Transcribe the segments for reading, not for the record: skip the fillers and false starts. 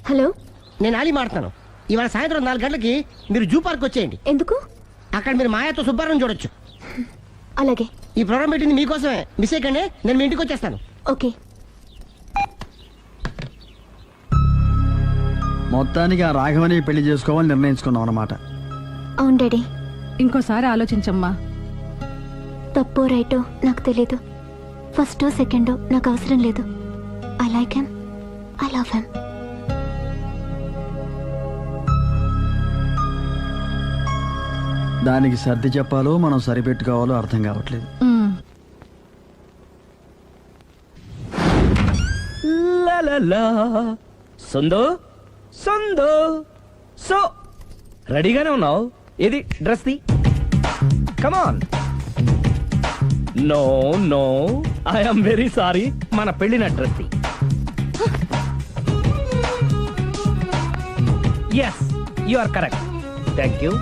Hello, నేను ఆలీ మాట్లాడతాను. ఇవాళ సాయంత్రం 4 గంటలకి మీరు జూ పార్క్ వచ్చేయండి. ఎందుకు? అక్కడ మీరు మాయాతో సుబ్బారావు చూడొచ్చు. అలాగే. ఈ ప్రోగ్రామ్ పెట్టింది మీకోసమే. మిస్ అయ్యకండి, నేను మీ ఇంటికి వచ్చేస్తాను. ఓకే. మొత్తానికి ఆ రాఘవని పెళ్లి చేసుకోవాలని నిర్ణయించుకున్నాం అన్నమాట. అవును డాడీ. ఇంకోసారి ఆలోచించమ్మా. తప్పో రైటో నాకు తెలీదు. ఫస్టో సెకండో నాకు అవసరం లేదు. I like him, I love him. దానికి సర్ది చెప్పాలో మనం సరిపెట్టుకోవాలో అర్థం కావట్లేదు. సందో సందో సో రెడీగానే ఉన్నావు? ఇది డ్రెస్ ది. Come on. No no, I'm very sorry. మన పెళ్లిన డ్రెస్ ది. Yes, you are correct. Thank you.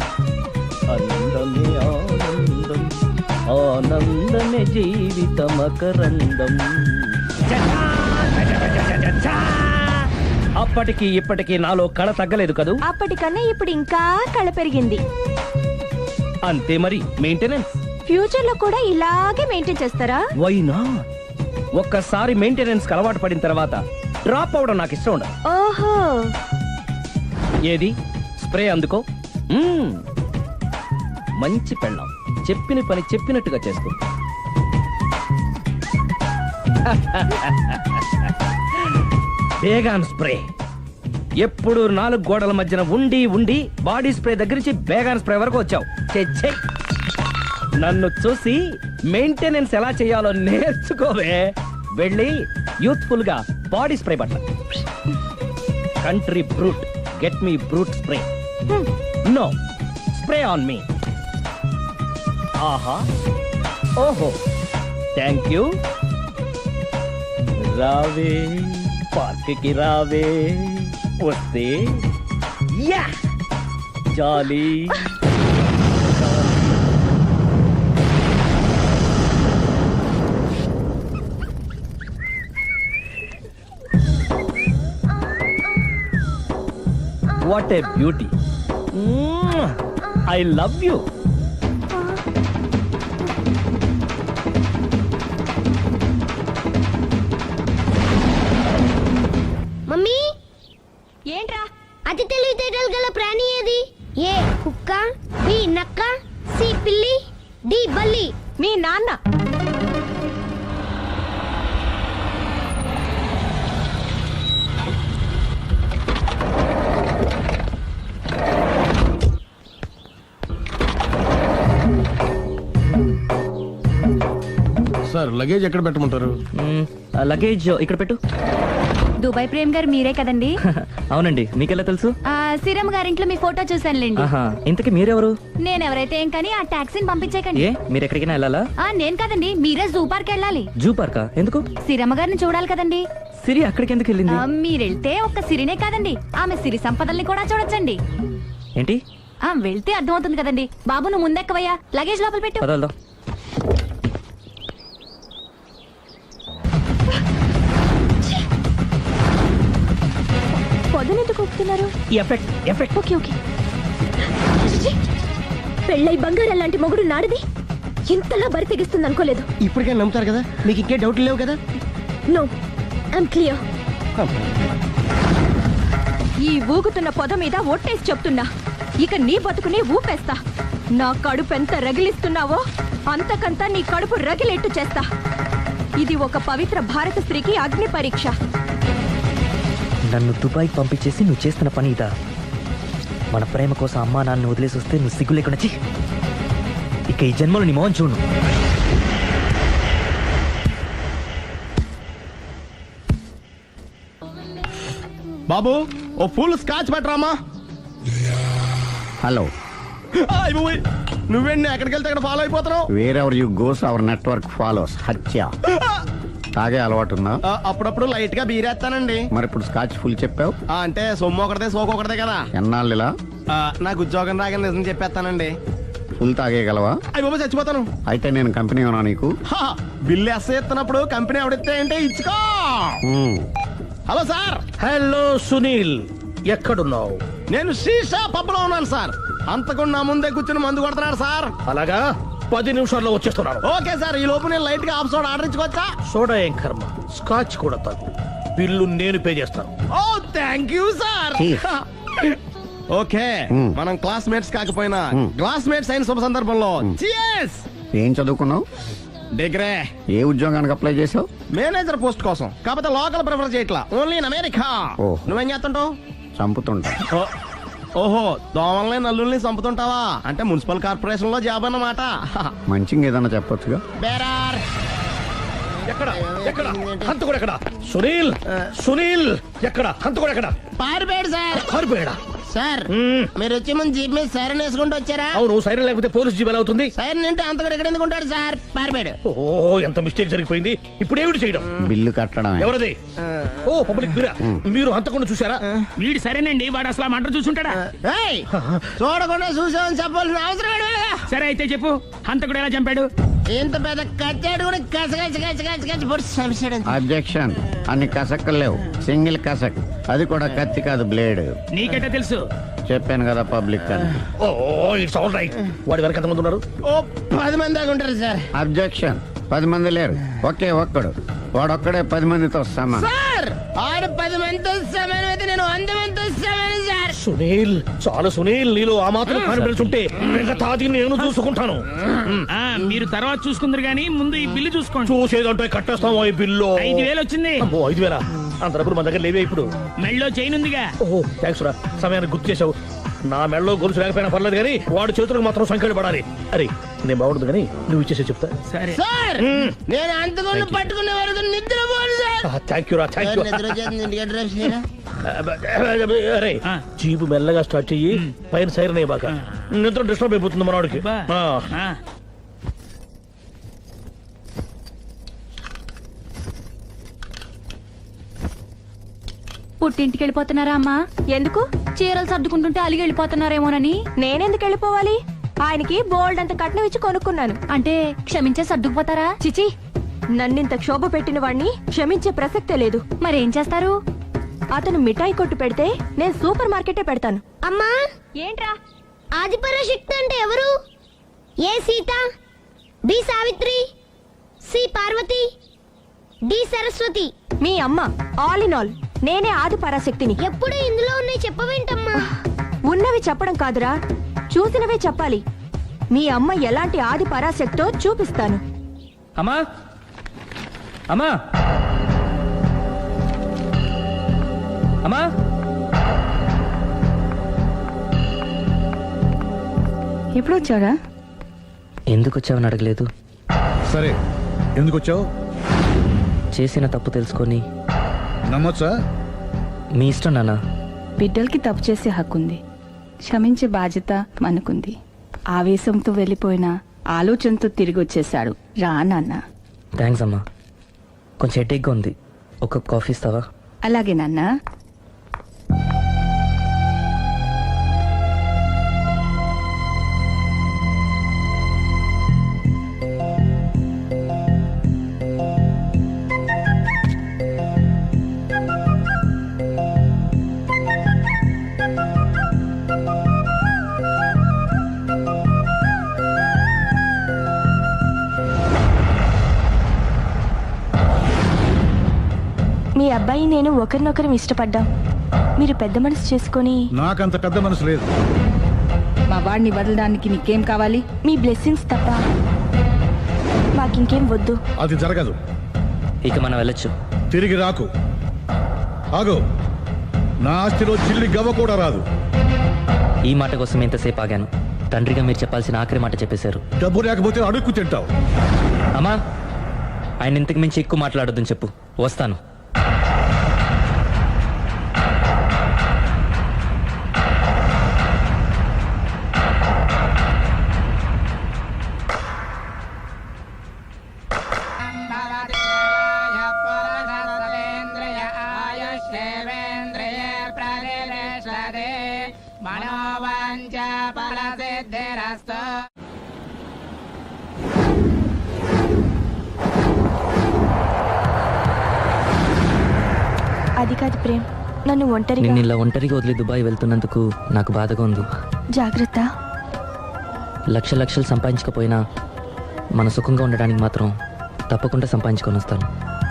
ఆనందమే ఆనందం, ఆనందమే జీవితమకరందం. అప్పటికి ఇప్పటికి నాలో కళ తగ్గలేదు కదూ? అప్పటికన్నా ఇప్పుడు ఇంకా కళ పెరిగింది. అంతే మరి. మెయింటెనెన్స్ ఫ్యూచర్ లో కూడా ఇలాగే మెయింటైన్ చేస్తారా? Why not? ఒక్కసారి మెయింటెనెన్స్ అలవాటు పడిన తర్వాత డ్రాప్ అవడం నాకు ఇష్టం ఉండదు. ఓహో. ఏది స్ప్రే అందుకో. మంచి పెళ్ళాం, చెప్పిన పని చెప్పినట్టుగా చేస్తూ. Baygon spray. ఎప్పుడు 4 గోడల మధ్యన ఉండి ఉండి బాడీ స్ప్రే దగ్గర నుంచి బేగాన్ స్ప్రే వరకు వచ్చావు. ఛే, నన్ను చూసి మెయింటెనెన్స్ ఎలా చేయాలో నేర్చుకోవే. వెళ్ళి యూత్ఫుల్ గా బాడీ స్ప్రే పట్ల. Country brut, get me brut spray. No, spray on me. ఆహా, ఓహో, థ్యాంక్ యూ. రావే పార్క్ కి రావే, వస్తే యా jolly. What a beauty. I love you. Mummy, ఏంట్రా? అతి తెలివితేటలు గల ప్రాణి ఏది? ఏ కుక్క, బి నక్క, సి పిల్లి, డి బల్లి. మీ నాన్న. సార్, లగేజ్ ఎక్కడ పెట్టమంటారు? లగేజ్ ఇక్కడ పెట్టు. దుబాయ్ ప్రేమ్ గారు మీరే కదండి? అవునండి, మీకెలా తెలుసు? శ్రీరామ్ గారింట్లో మీ ఫోటో చూసానులేండి. ఇంతకీ మీరెవరు? నేనెవరైతే ఏం కానీ ఆ టాక్సీని పంపించేకండి. ఏ, మీరు ఎక్కడికైనా వెళ్ళాలా? నేను కదండి, మీరే జూ పార్క్ వెళ్ళాలి. జూ పార్కా? ఎందుకు? శ్రీరమ్మ గారిని చూడాలి కదండి. సిరి అక్కడికి ఎందుకు వెళ్ళింది? మీరెళ్తే ఒక్క సిరినే కాదండి, ఆమె సిరి సంపదల్ని కూడా చూడొచ్చండి. ఏంటి? వెళ్తే అర్థమవుతుంది కదండి. బాబు, నువ్వు ముందెక్కవయ్యా, లగేజ్ లోపల పెట్టు. పదల్దాం. పొద్దునెందుకు ఒప్పుతున్నారు? Effect effect. Okay okay. పెళ్ళై బంగారం లాంటి మొగుడు నాడిది ఇంతలా బరి తెగిస్తుంది అనుకోలేదు. ఇప్పటికే నమ్ముతారు కదా, మీకు ఇంకే డౌట్లు లేవు కదా? No, I'm clear. ఈ ఊగుతున్న పొద మీద ఒట్టేసి చెప్తున్నా, ఇక నీ బతుకుని ఊపేస్తా. నా కడుపు ఎంత రగిలిస్తున్నావో అంతకంతా నీ కడుపు రగిలేట్టు చేస్తా. ఇది ఒక పవిత్ర భారత స్త్రీకి అగ్ని పరీక్ష. నన్ను దుబాయ్ పంపించేసి నువ్వు చేస్తున్న పని ఇదా? మన ప్రేమ కోసం అమ్మా నాన్న వదిలేసి వస్తే నువ్వు సిగ్గు లేకుండా చి. ఇక ఈ జన్మలో నీ మోహన్ చూడు. బాబు, ఓ ఫుల్ స్కాచ్ పెట్టరామా. హలో, నువ్వేంటి ఎక్కడికి వెళ్తే అక్కడ ఫాలో అయిపోతున్నావు? Wherever you goes our network follows. హత్య. తాగే అలవాటు ఉందా? అప్పుడప్పుడు లైట్ గా బీరేస్తానండి. మరి ఇప్పుడు స్కాచ్ ఫుల్ చెప్పావు అంటే సొమ్ము ఒకటిదే సోకు ఒకటిదే కదా. ఎన్నాళ్ళిలా? నాకు ఉద్యోగం రాగానే నిజం చెప్పేస్తానండి. ఫుల్ తాగేయగలవా? అయ్యి బాబు, చచ్చిపోతాను. అయితే నేను కంపెనీ ఉన్నా నీకు? బిల్లు ఎస్ ఎత్తున్నప్పుడు కంపెనీ ఎవడిస్తే అంటే ఇచ్చుకో. హలో సార్, హలో సునీల్, ఎక్కడున్నావు? నేను శీషా పబ్లో ఉన్నాను సార్. అంతకుండా నా ముందే కూర్చుని మందు కొడుతున్నాడు సార్. అలాగా, 10 నిమిషాల్లో వచ్చేస్తున్నాను. ఓకే సార్, ఈ లోపు నేను లైట్ గా హాఫ్ సోడా ఆర్డర్ ఇచ్చుకోవచ్చా? సోడా ఏం కర్మ, స్కాచ్ కూడా తాగు. బిల్లు నేను పే చేస్తాను. Oh thank you sir. Cheers. Okay, మనం క్లాస్మేట్స్ కాకపోయినా క్లాస్మేట్స్ అయిన శుభ సందర్భంలో cheers. ఏం చదువుకున్నావు? డిగ్రీ ఏ ఉద్యోగానికి అప్లై చేసావు? మేనేజర్ పోస్ట్ కోసం, కాకపోతే లోకల్ ప్రిఫర్ చేయట్లా, ఓన్లీ ఇన్ అమెరికా. ఓహో. నువ్వేం చేస్తుంటావు? చంపుతుంటా. ఓహో, దోమల్ని నల్లుల్ని చంపుతుంటావా? అంటే మున్సిపల్ కార్పొరేషన్ లో జాబ్ అన్నమాట. మంచిగా ఏదన్నా చెప్పొచ్చుగా. బేరార్. ఎక్కడ ఎక్కడ హంతకుడు ఎక్కడ? సునీల్, సునీల్ ఎక్కడ? హంతకుడు ఎక్కడ? పారిపోయాడు సార్. కారిపోయాడా? సార్, మీరు వచ్చే ముందు జీప్ మీద సైరన్ వేసుకుంటూ వచ్చారా? అవును, సైరన్ లేకపోతే పోలీస్ జీవన్ అవుతుంది. సైరన్ అంటే అంతకుడు ఎక్కడ ఎందుకు ఉంటాడు సార్? పారిపోయాడు. ఓ, ఎంత మిస్టేక్ జరిగిపోయింది. ఇప్పుడు ఏమిటి చేయడం? బిల్లు కట్టడమే. ఎవరది? ఓ, పబ్లిక్ మీరా? మీరు హంతకుండా చూసారా? వీడు సరేనండి, వాడు అసలు ఆ మంట చూసుంటాడా? ఏయ్, చూడకుండా చూసామని చెప్పాల్సిన అవసరం ఏంటి? సరే అయితే చెప్పు, హంతకుడు ఎలా చంపాడు? ఇంత పెద్ద కచ్చాడు కూడా కచ్చ పొడి చంపేశాడు. అబ్జెక్షన్. అన్ని కసక్కలు లేవు, సింగిల్ కసక్. అది కూడా కత్తి కాదు, బ్లేడ్. నీకెట్టా తెలుసు? చెప్పాను కదా పబ్లిక్ అని. ఓ, ఇట్స్ ఆల్ రైట్. వాడి వరకు ఎంతమంది ఉన్నారు? ఓ 10 మంది దాకా ఉంటారు సార్. అబ్జెక్షన్. 10 మంది లేరు, ఒకే ఒక్కడు. వాడొక్కడే 10 మందితో సమానం. సార్, ఆడు 10 మందితో సమానం అయితే నేను 100 మందితో సమానం సార్. సునీల్, చాలు సునీల్, నీలో ఆ మాత్రం కాన్ఫిడెన్స్ ఉంటే మిగతాది నేను చూసుకుంటాను. ఆ, మీరు తర్వాత చూసుకుందరు గానీ ముందు ఈ బిల్లు చూసుకోండి. చూసేదంటే కట్టేస్తాము ఈ బిల్లు. 5,000 వచ్చింది. అమ్మో, 5,000? అంత డబ్బులు మన దగ్గర లేవే ఇప్పుడు. మెళ్ళో చైన్ ఉందిగా. ఓహో, థ్యాంక్స్ రా, సమయానికి గుర్తు చేసావు. నా మెడలో గొలుసు లేకపోయినా పర్లేదు కానీ వాడి చేతులకు మాత్రం సంఖ్యలు పడాలి. అరే, నేను బాగుంటుంది కానీ నువ్వు ఇచ్చేసే చెప్తా. సరే. సార్, నేను అంతకుండా పట్టుకునే వరకు నిద్రపోను సార్. థ్యాంక్ యూ రా, థ్యాంక్ యూ. నిద్ర వచ్చేస్తుంది, ఇంటికి డ్రైవ్ చేయరా? అరే, ఆ. జీపు మెల్లగా స్టార్ట్ చెయ్యి, పైన సైరన్ అయ్యాక నిద్ర డిస్టర్బ్ అయిపోతుంది మనవాడికి. బా. ఆ. ఆ, పుట్టింటికి వెళ్ళిపోతున్నారా అమ్మా? ఎందుకు? చీరలు సర్దుకుంటుంటే అలిగి వెళ్ళిపోతున్నారేమోనని. నేనెందుకు వెళ్ళిపోవాలి? ఆయనకి బోల్డ్ అంత కట్నం ఇచ్చి కొనుక్కున్నాను. అంటే క్షమించే సర్దుకుపోతారా? చిచి, నన్నింత క్షోభ పెట్టిన వాణ్ణి క్షమించే ప్రసక్తే లేదు. మరేం చేస్తారు? అతను మిఠాయి కొట్టు పెడితే నేను సూపర్ మార్కెటే పెడతాను. అమ్మా, ఏంట్రా? ఆదిపరాశక్తి అంటే ఎవరు? A Sita, B Savitri, C Parvati, D Saraswati. మీ అమ్మ. ఆల్ ఇన్ ఆల్ నేనే ఆది పరాశక్తిని. ఎప్పుడు ఇందులో ఉన్నాయి చెప్పవేంటమ్మా? ఉన్నవి చెప్పడం కాదురా, చూసినవే చెప్పాలి. మీ అమ్మ ఎలాంటి ఆది పరాశక్తో చూపిస్తాను. అమ్మా, అమ్మా, అమ్మా. ఎప్పుడు వచ్చాడా? ఎందుకు వచ్చావని అడగలేదు. సరే, ఎందుకు వచ్చావు? చేసిన తప్పు తెలుసుకొని. నమ్మొచ్చా? మీ ఇష్టం నాన్న. బిడ్డలకి తప్పు చేసే హక్కుంది, క్షమించే బాధ్యత మనకుంది. ఆవేశంతో వెళ్ళిపోయిన ఆలోచనతో తిరిగి వచ్చేశాడు. రా నాన్న. థ్యాంక్స్ అమ్మా. కొంచెం హెడేక్గా ఉంది, ఒక కప్ కాఫీ ఇస్తావా? అలాగే నాన్న. మీ అబ్బాయి నేను ఒకరినొకరం ఇష్టపడ్డాం. మీరు పెద్ద మనసు చేసుకొని. నాకంత పెద్ద మనసు లేదు. మా వాడిని వదలడానికి నీకేం కావాలి? మీ బ్లెస్సింగ్స్ తప్ప మాకింకేం వద్దు. అది జరగదు. ఇక మనం వెళ్ళొచ్చు. తిరిగి రాకు. ఆగు. నా ఆస్తిలో చిల్లి గవ్వ కూడా రాదు. ఈ మాట కోసం ఎంతసేపు ఆగాను. తండ్రిగా మీరు చెప్పాల్సిన ఆఖరి మాట చెప్పేశారు. డబ్బు లేకపోతే అడుక్కు తింటావు. అమ్మా, ఆయన ఇంతకు మించి ఎక్కువ మాట్లాడొద్దని చెప్పు. వస్తాను. అది కాదు ప్రేమ్, నన్ను ఒంటరిగా నిన్ను ఇలా ఒంటరిగా వదిలి దుబాయ్ వెళ్తున్నందుకు నాకు బాధగా ఉంది. జాగ్రత్త. లక్షలు సంపాదించకపోయినా మన సుఖంగా ఉండడానికి మాత్రం తప్పకుండా సంపాదించుకొని వస్తాను.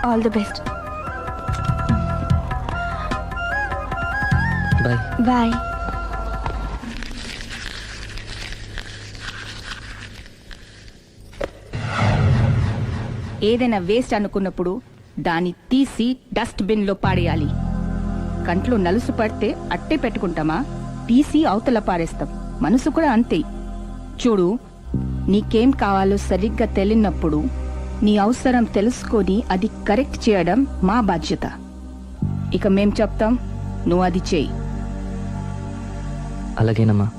All the best. Bye. Bye. ఏదైనా వేస్ట్ అనుకున్నప్పుడు దాన్ని తీసి డస్ట్ బిన్ లో పాడేయాలి. కంట్లో నలుసు పడితే అట్టే పెట్టుకుంటామా, తీసి అవతల పారేస్తాం. మనసు కూడా అంతే. చూడు, నీకేం కావాలో సరిగ్గా తెలియనప్పుడు నీ అవసరం తెలుసుకొని అది కరెక్ట్ చేయడం మా బాధ్యత. ఇక మేం చెప్తాం, నువ్వు అది చేయి. అలాగేనమ్మా.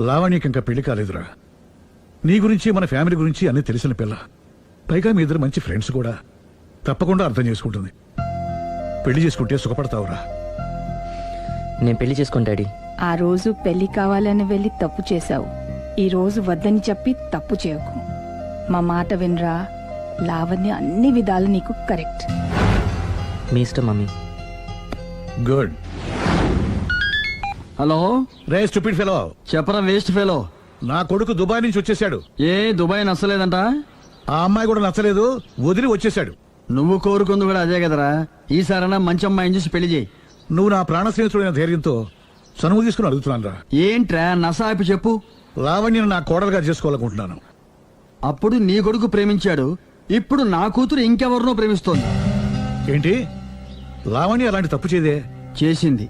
లావణ్యకి ఇంకా పెళ్లి కాలేదురా. నీ గురించి మన ఫ్యామిలీ గురించి అన్నీ తెలిసిన పిల్ల. పైగా మీ ఇద్దరు మంచి ఫ్రెండ్స్ కూడా. తప్పకుండా అర్థం చేసుకుంటుంది. పెళ్లి చేసుకుంటే సుఖపడతావురా. నేను పెళ్లి చేసుకోను డాడీ. ఆ రోజు పెళ్లి కావాలని వెళ్ళి తప్పు చేశావు. ఈ రోజు వద్దని చెప్పి తప్పు చేయకు. మా మాట వినరా. లావణ్య అన్ని విధాలు నీకు కరెక్ట్. మీ ఇష్టం మమ్మీ. గుడ్. హలో, రే స్టూపిడ్ ఫెలో. చెప్పరా వేస్ట్ ఫెలో. నా కొడుకు దుబాయ్ నుంచి వచ్చేసాడు. ఏ దుబాయ్ నచ్చలేదంట? ఆ అమ్మాయి కూడా నచ్చలేదు, వదిలి వచ్చేసాడు. నువ్వు కోరుకుంది కూడా అదే కదరా. ఈసారైనా మంచి అమ్మాయిని చూసి పెళ్లి చేయి. నువ్వు నా ప్రాణ స్నేహితుడైన ధైర్యంతో చనువు తీసుకుని అడుగుతున్నాను రా. ఏంట్రా నసాయిపు చెప్పు. లావణ్యను నా కోడలుగా చేసుకోవాలనుకుంటున్నాను. అప్పుడు నీ కొడుకు ప్రేమించాడు, ఇప్పుడు నా కూతురు ఇంకెవరినో ప్రేమిస్తోంది. ఏంటి? లావణ్య అలాంటి తప్పు చేయదే. చేసింది.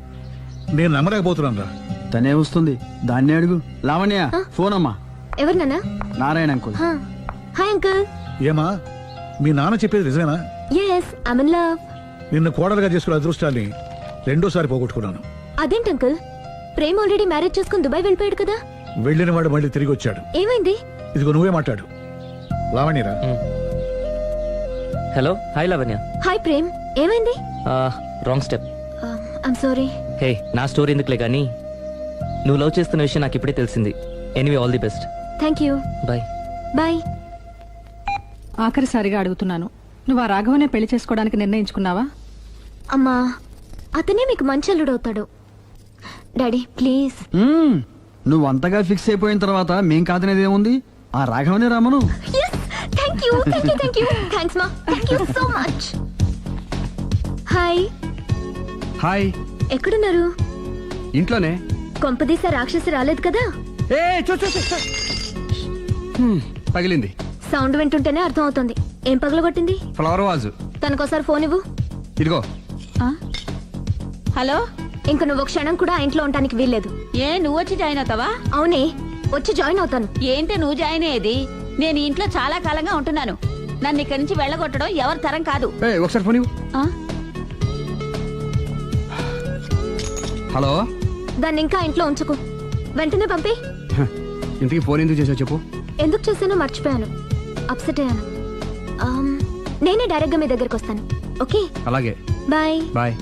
నేను నమ్మలేకపోతున్నాను రా. తనే వస్తుంది, దాన్నే అడుగు. లావణ్య, ఫోన్ అమ్మా. ఎవరు నాన్న? నారాయణ అంకుల్. Hi uncle. ఏమా, మీ నాన్న చెప్పేది నిజమేనా? Yes, I'm in love. నిన్ను కోడలుగా చేసుకునే అదృష్టాన్ని రెండోసారి పోగొట్టుకున్నాను. అదేంటి అంకుల్? ప్రేమ్ ఆల్రెడీ మ్యారేజ్ చేసుకుని దుబాయ్ వెళ్ళిపోయాడు కదా. వెళ్ళిన వాడు మళ్ళీ తిరిగి వచ్చాడు. ఏమైంది? ఇదిగో నువ్వే మాట్లాడు. లావణ్యరా. Hello. Hi Lavanya. Hi Prem, ఏమైంది? Wrong step. I'm sorry. Hey, నా స్టోరీ ఎందుకులే కానీ నువ్వు లవ్ చేస్తున్న విషయం నాకు ఇప్పుడే తెలిసింది. Anyway, all the best. Thank you. Bye. Bye. ఆఖరిసారిగా అడుగుతున్నాను, నువ్వు ఆ రాఘవనే పెళ్లి చేసుకోవడానికి నిర్ణయించుకున్నావా? అమ్మా, అతనే మీకు మంచి అల్లుడవుతాడు. Daddy please. నువ్వు అంతగా ఫిక్స్ అయిపోయిన తర్వాత మేం కాదనేది ఏముంది? ఆ రాఘవనే రామను. Thank you, thank you, thank you. Thanks మా, thank you so much. Hi. Hi. ఎక్కడున్నారు? ఇంట్లోనే. కొంపదీసా రాక్షసి రాలేదు కదా? పగిలింది. సౌండ్ వింటుంటేనే అర్థం అవుతుంది. ఏం పగలగొట్టింది? Flower vase. తనకోసారి ఫోన్ ఇవ్వు. ఇదిగో. హలో. ఇంక నువ్వు క్షణం కూడా ఆ ఇంట్లో ఉండడానికి వీల్లేదు. ఏ, నువ్వు వచ్చి జాయిన్ అవుతావా? అవునే, వచ్చి జాయిన్ అవుతాను. ఏంటి నువ్వు జాయిన్ అయ్యేది? నేను ఈ ఇంట్లో చాలా కాలంగా ఉంటున్నాను. నన్ను ఇక్కడి నుంచి వెళ్ళగొట్టడం ఎవరి తరం కాదు. ఒకసారి ఫోన్ ఇవ్వు. హలో దాన్ని ఇంకా ఇంట్లో ఉంచుకో, వెంటనే పంపి. ఇంటికి ఫోన్ ఎందుకు చేసావు చెప్పు. ఎందుకు చేశానో మర్చిపోయాను, అప్సెట్ అయ్యాను. నేనే డైరెక్ట్ గా మీ దగ్గరకు వస్తాను. ఓకే, అలాగే, బాయ్. బాయ్.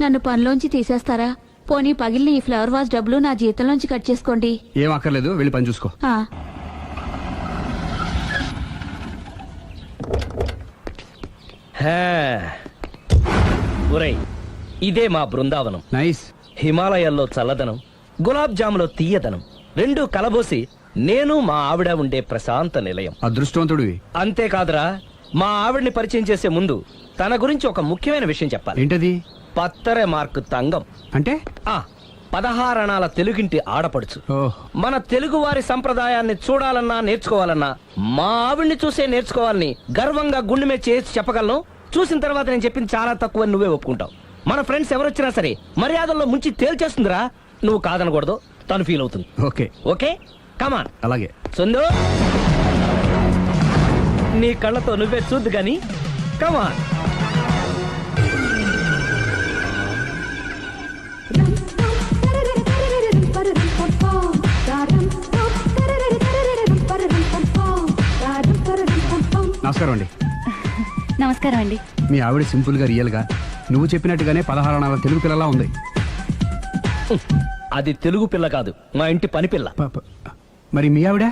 నన్ను పనిలోంచి తీసేస్తారా? పోనీ పగిలిన ఈ ఫ్లవర్ వాజ్ డబ్బులు నా జీతంలోంచి కట్ చేసుకోండి. ఏం అక్కర్లేదు, వెళ్ళి పని చూసుకో. ఒరేయ్, ఇదే మా బృందావనం. నైస్. హిమాలయాల్లో చల్లదనం, గులాబ్ జాములో తీయదనం, రెండు కలబోసి నేను మా ఆవిడ ఉండే ప్రశాంత నిలయం. అదృష్టవంతుడివి. అంతేకాదురా, మా ఆవిడ్ని పరిచయం చేసే ముందు తన గురించి ఒక ముఖ్యమైన విషయం చెప్పాలి. ఏంటది? పత్తరె మార్కు తంగం అంటే 16 అణాల తెలుగింటి ఆడపడుచు. మన తెలుగు వారి సంప్రదాయాన్ని చూడాలన్నా నేర్చుకోవాలన్నా మా ఆవిడ్ని చూసే నేర్చుకోవాలని గర్వంగా గుండె మీద చేసి చెప్పగలను. చూసిన తర్వాత నేను చెప్పింది చాలా తక్కువ, నువ్వే ఒప్పుకుంటావు. మన ఫ్రెండ్స్ ఎవరొచ్చినా సరే మర్యాదల్లో ముంచి తేల్చేస్తుందిరా. నువ్వు కాదనకూడదు, తను ఫీల్ అవుతుంది. ఓకే ఓకే, కమాన్. అలాగే. సందు, నీ కళ్ళతో నువ్వే చూద్దు గాని, కమాన్. నమస్కారం అండి. నమస్కారం అండి. మీ ఆవిడ సింపుల్ గా రియల్ గా నువ్వు చెప్పినట్టుగానే 16 అణాల తెలుగు పిల్లలా ఉంది. అది తెలుగు పిల్ల కాదు, మా ఇంటి పని పిల్ల. మరి మీ ఆవిడ?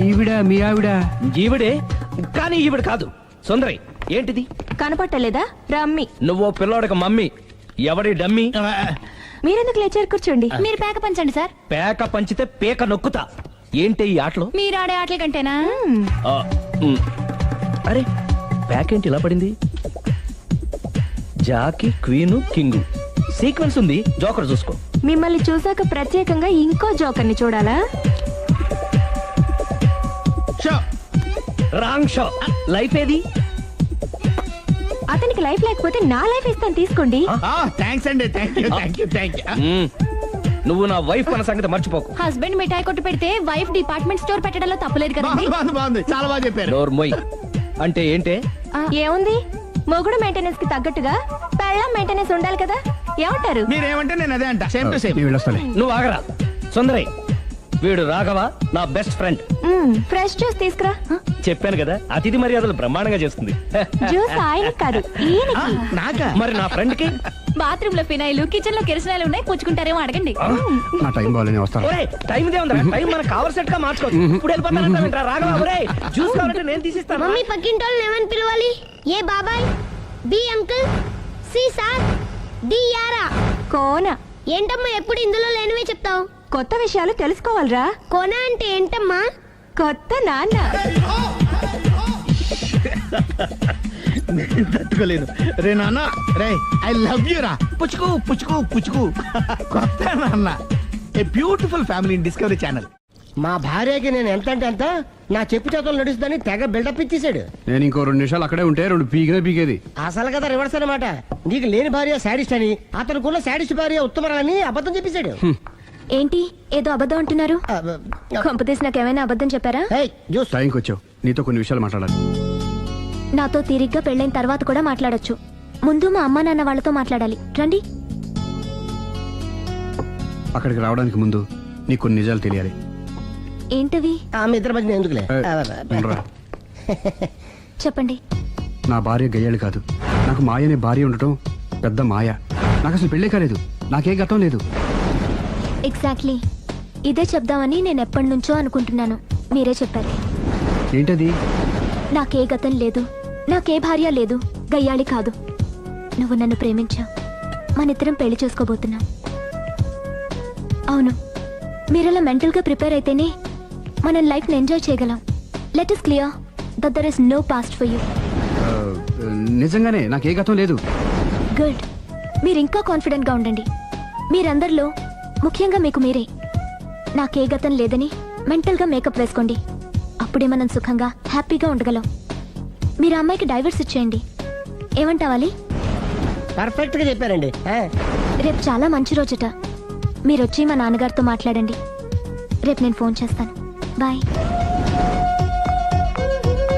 ఈవిడ మీ ఆవిడ? ఈవిడే, కానీ ఈవిడ కాదు. సుందరి, ఏంటిది కనపట్టలేదా? రమ్మి. నువ్వు పిల్లోడికి మమ్మీ, ఎవడి డమ్మీ? మీరెందుకు లేచారు? కూర్చోండి. మీరు పేక పంచండి సార్. పేక పంచితే పేక నొక్కుతా. ఏంటి ఈ ఆటలు? మీరు ఆడే ఆటల కంటేనా? అరే, పేక ఏంటి ఇలా పడింది? జాకి, క్వీను, కింగు సీక్వెన్స్ ఉంది. జోకర్ చూసుకో. మిమ్మల్ని చూసాక ప్రత్యేకంగా ఇంకో జోకర్ని చూడాలా? Wrong show. లైఫ్ ఏది? అతనికి లైఫ్ లేకపోతే నా లైఫ్ ఇస్తాను, తీసుకోండి. థ్యాంక్స్ అండి. Thank you. నువ్వు నా వైఫ్ అన్న సంగతి మర్చిపోకు. హస్బెండ్ మిఠాయి కొట్టు పెడితే వైఫ్ డిపార్ట్మెంట్ స్టోర్ పెట్టడంలో తప్పలేదు కదా? బాగుంది, చాలా బాగా చెప్పారు. డోర్ మొయ్. అంటే ఏంటే? ఏముంది, మొగుడు మెయింటెనెన్స్ కి తగ్గట్టుగా పెళ్ళాం మెయింటెనెన్స్ ఉండాలి కదా. ఏమంటారు? మీరేమంటే నేను అదే అంట. Same to same. నువ్వు ఆగరా. సుందరి, వీడు రాఘవ, నా బెస్ట్ ఫ్రెండ్. ఫ్రెష్ జ్యూస్ తీసుకురా. చెప్పాను కదా, అతిథి మర్యాదలు బ్రహ్మాండంగా చేస్తుంది. జ్యూస్ ఆయన కాదు, నాకా? మరి నా ఫ్రెండ్ కి బాత్రూమ్ లో ఫినాయిల్, కిచెన్ లో కిరసనాయిలు ఉన్నాయి, పుచ్చుకుంటారేమో అడగండి. నా టైం బాగాలేని వస్తాను. టైం దే ఉందా? టైం మనకు కవర్ సెట్ గా మార్చుకోవచ్చు. ఇప్పుడు వెళ్ళిపోతానంటా రాఘవ. ఒరేయ్, జ్యూస్ కావాలంటే నేను తీసిస్తాను. మమ్మీ పక్కింటి వాళ్ళని ఏమని పిలవాలి? ఏ బాబాయ్, B uncle, C sir, D యారా. కోన. ఏంటమ్మా ఎప్పుడు ఇందులో లేనివే చెప్తావు? కొత్త విషయాలు తెలుసుకోవాలరా. కోన అంటే ఏంటమ్మా? కొత్త నాన్న. తట్టుకోలేను రే నాన్న. రే, ఐ లవ్ యూ రా. పుచ్చుకు పుచ్చుకు పుచ్చుకు. కొత్త నాన్న. A beautiful family in discovery channel. మా భార్యకి నేను ఎంత అంటే అంత నా చెప్పు చేతులు నడుస్తుందని తెగ బిల్డప్ ఇచ్చేసాడు. నేను ఇంకో 2 నిమిషాలు అక్కడే ఉంటే 2 పీకేది. అసలు కదా రివర్స్ అనమాట. నీకు లేని భార్య శాడిస్ట్ అని, అతనుకున్న శాడిస్ట్ భార్య ఉత్తమరాలని అబద్ధం చెప్పేశాడు. ఏంటి ఏదో అబద్ధం అంటున్నారు? కొంపతీసి నాకేమైనా అబద్ధం చెప్పారా? టైంకి వచ్చావు, నీతో కొన్ని విషయాలు మాట్లాడాలి. నాతో తీరిగ్గా పెళ్ళైన తర్వాత కూడా మాట్లాడొచ్చు. ముందు మా అమ్మా నాన్న వాళ్ళతో మాట్లాడాలి. రండి. అక్కడికి రావడానికి ముందు నీకు కొన్ని నిజాలు తెలియాలి. ఏంటవి? ఆమె ఇద్దరి మధ్య ఎందుకులే. చెప్పండి. నా భార్య గయ్యాళి కాదు. నాకు మాయ అనే భార్య ఉండటం పెద్ద మాయ. నాకు అసలు పెళ్ళే కాలేదు, నాకే గతం లేదు. ఎగ్జాక్ట్లీ ఇదే చెప్దామని నేను ఎప్పటి నుంచో అనుకుంటున్నాను. మీరే చెప్పారు. ఏంటది? నాకే గతం లేదు, నాకే భార్య లేదు, గయ్యాళి కాదు. నువ్వు నన్ను ప్రేమించావు, మనిద్దరం పెళ్లి చేసుకోబోతున్నాం. అవును, మీరలా మెంటల్గా ప్రిపేర్ అయితేనే మనం లైఫ్ని ఎంజాయ్ చేయగలం. Let is clear that there is no past for you. నిజంగానే నాకే గతం లేదు. గుడ్. మీరు ఇంకా కాన్ఫిడెంట్గా ఉండండి. మీరందరిలో ముఖ్యంగా మీకు మీరే. నాకే గతం లేదని మెంటల్గా మేకప్ వేసుకోండి. అప్పుడే మనం సుఖంగా హ్యాపీగా ఉండగలం. మీరు అమ్మాయికి డైవర్స్ ఇచ్చేయండి. ఏమంటావాలి? పర్ఫెక్ట్ గా చెప్పారండి. రేపు చాలా మంచి రోజుట. మీరొచ్చి మా నాన్నగారితో మాట్లాడండి. రేపు నేను ఫోన్ చేస్తాను. బాయ్.